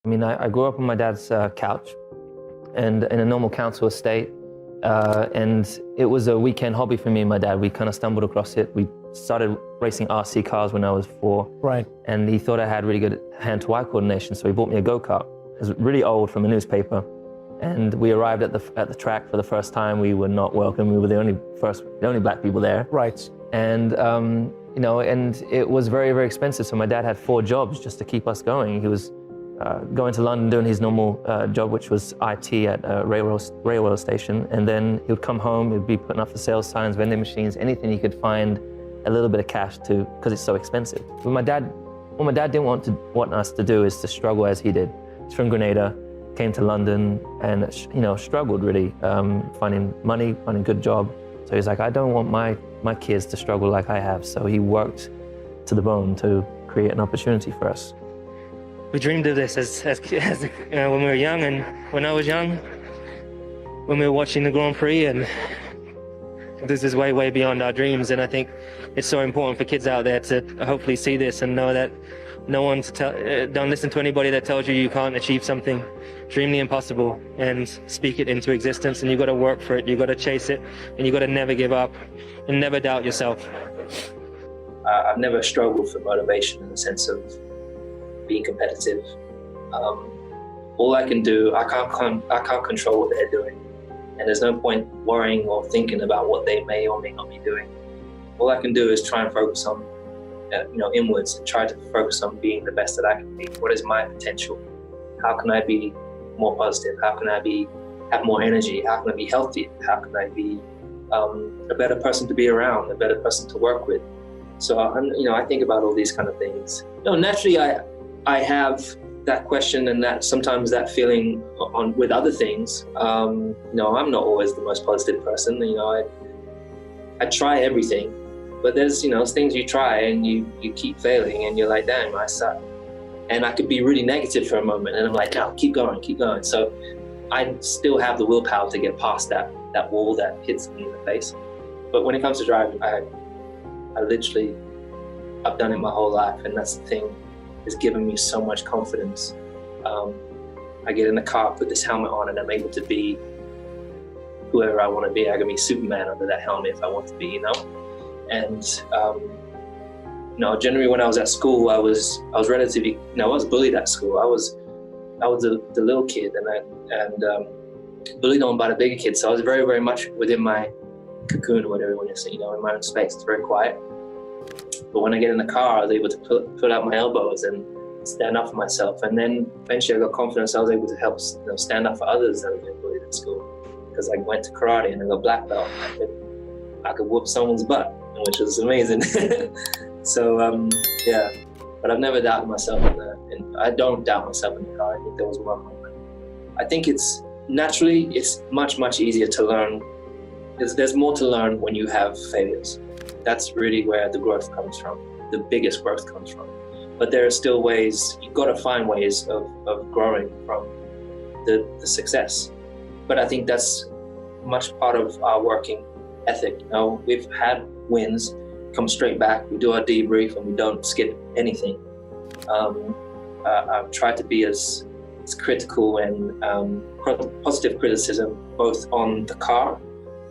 I mean, I grew up on my dad's couch and in a normal council estate. And it was a weekend hobby for me and my dad. We kind of stumbled across it. We started racing RC cars when I was 4. Right. And he thought I had really good hand-to-eye coordination, so he bought me a go-kart. It was really old from a newspaper. And we arrived at the track for the first time. We were not welcome. We were the only black people there. Right. And you know, and it was very, very expensive. So my dad had 4 jobs just to keep us going. He was going to London doing his normal job, which was IT at a railway station. And then he would come home, he'd be putting up for sale signs, vending machines, anything he could find a little bit of cash to, because it's so expensive. But what my dad didn't want us to do is to struggle as he did. He's from Grenada, came to London and, you know, struggled really, finding money, finding a good job. So he's like, I don't want my kids to struggle like I have. So he worked to the bone to create an opportunity for us. We dreamed of this as when we were young, and when I was young, when we were watching the Grand Prix, and this is way, way beyond our dreams. And I think it's so important for kids out there to hopefully see this and know that don't listen to anybody that tells you you can't achieve something. Dream the impossible and speak it into existence, and you got to work for it, you got to chase it, and you got to never give up and never doubt yourself. I've never struggled for motivation in the sense of being competitive. All I can do, I can't control what they're doing, and there's no point worrying or thinking about what they may or may not be doing. All I can do is try and focus on, inwards, and try to focus on being the best that I can be. What is my potential? How can I be more positive? How can I have more energy? How can I be healthy? How can I be a better person to be around, a better person to work with? So, I think about all these kind of things. Naturally, I have that question and that sometimes that feeling with other things. I'm not always the most positive person. I try everything, but there's things you try and you keep failing and you're like, damn, I suck. And I could be really negative for a moment and I'm like, no, keep going. So I still have the willpower to get past that wall that hits me in the face. But when it comes to driving, I literally, I've done it my whole life, and that's the thing. It's given me so much confidence. I get in the car, put this helmet on, and I'm able to be whoever I want to be. I can be Superman under that helmet if I want to be, And generally when I was at school, I was relatively, I was bullied at school. I was the little kid, and bullied on by the bigger kids. So I was very, very much within my cocoon, or whatever you want to say, in my own space. It's very quiet. But when I get in the car, I was able to put out my elbows and stand up for myself. And then eventually I got confidence. I was able to help stand up for others that were getting bullied at school, because I went to karate and I got black belt. I could whoop someone's butt, which was amazing. So yeah, but I've never doubted myself and I don't doubt myself in the car. I think there was one moment. I think it's much, much easier to learn. There's more to learn when you have failures. That's really where the growth comes from. The biggest growth comes from. But there are still ways, you've got to find ways of growing from the success. But I think that's much part of our working ethic. We've had wins, come straight back, we do our debrief and we don't skip anything. I've tried to be as critical and positive criticism, both on the car,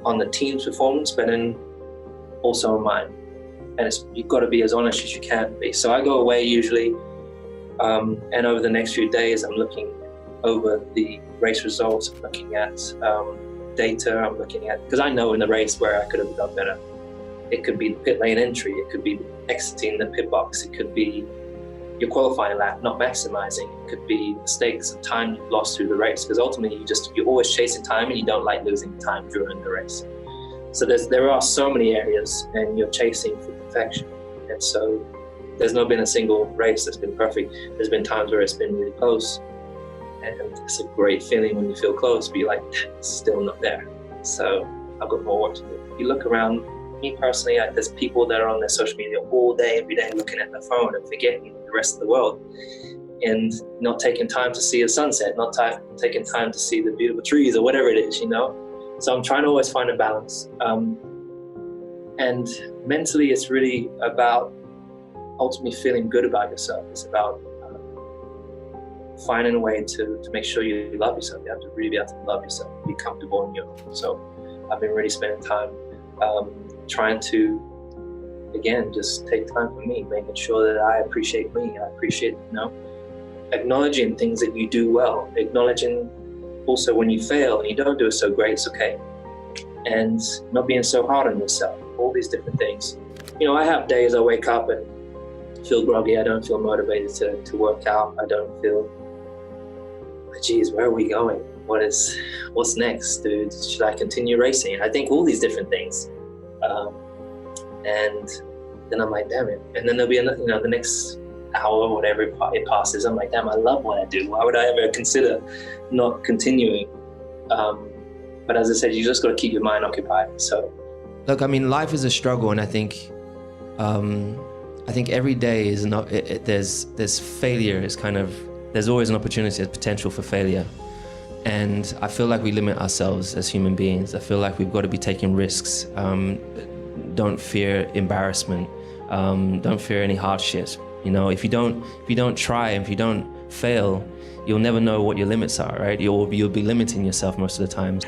on the team's performance, but then also on mine. And you've got to be as honest as you can be. So I go away usually, and over the next few days, I'm looking over the race results, I'm looking at data, I'm looking at, because I know in the race where I could have done better. It could be the pit lane entry, it could be exiting the pit box, it could be your qualifying lap not maximizing, it could be mistakes of time you've lost through the race, because ultimately you're always chasing time and you don't like losing time during the race. So there are so many areas and you're chasing for perfection. And so there's not been a single race that's been perfect. There's been times where it's been really close, and it's a great feeling when you feel close, but you're like, it's still not there. So I've got more work to do. If you look around, me personally, there's people that are on their social media all day, every day, looking at their phone and forgetting the rest of the world, and not taking time to see a sunset, not taking time to see the beautiful trees or whatever it is, So I'm trying to always find a balance. And mentally, it's really about ultimately feeling good about yourself. It's about finding a way to make sure you love yourself. You have to really be able to love yourself, be comfortable in your own. So I've been really spending time trying to, again, just take time for me, making sure that I appreciate me. I appreciate, acknowledging things that you do well, acknowledging also when you fail and you don't do it so great, it's okay. And not being so hard on yourself, all these different things. I have days I wake up and feel groggy, I don't feel motivated to work out, I don't feel, geez, where are we going? What's next, dude? Should I continue racing? I think all these different things. And then I'm like, damn it. And then there'll be the next hour or whatever it passes, I'm like, damn, I love what I do. Why would I ever consider not continuing? But as I said, you just got to keep your mind occupied. So, look, I mean, life is a struggle, and I think every day is not. There's failure. Is kind of, there's always an opportunity, there's potential for failure, and I feel like we limit ourselves as human beings. I feel like we've got to be taking risks. Don't fear embarrassment. Don't fear any hardships. If you don't try, if you don't fail, you'll never know what your limits are, right? You'll be limiting yourself most of the time.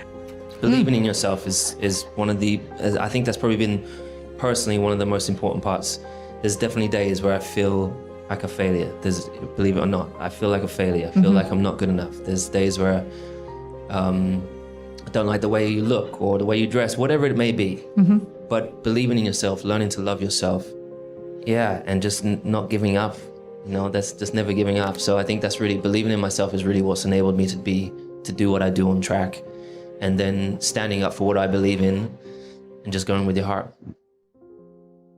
Believing in yourself is one of the, I think that's probably been personally one of the most important parts. There's definitely days where I feel like a failure. Believe it or not, I feel like a failure. I feel like I'm not good enough. There's days where I don't like the way you look or the way you dress, whatever it may be. But believing in yourself, learning to love yourself, and just not giving up. That's just never giving up. So I think that's really, believing in myself is really what's enabled me to do what I do on track, and then standing up for what I believe in and just going with your heart.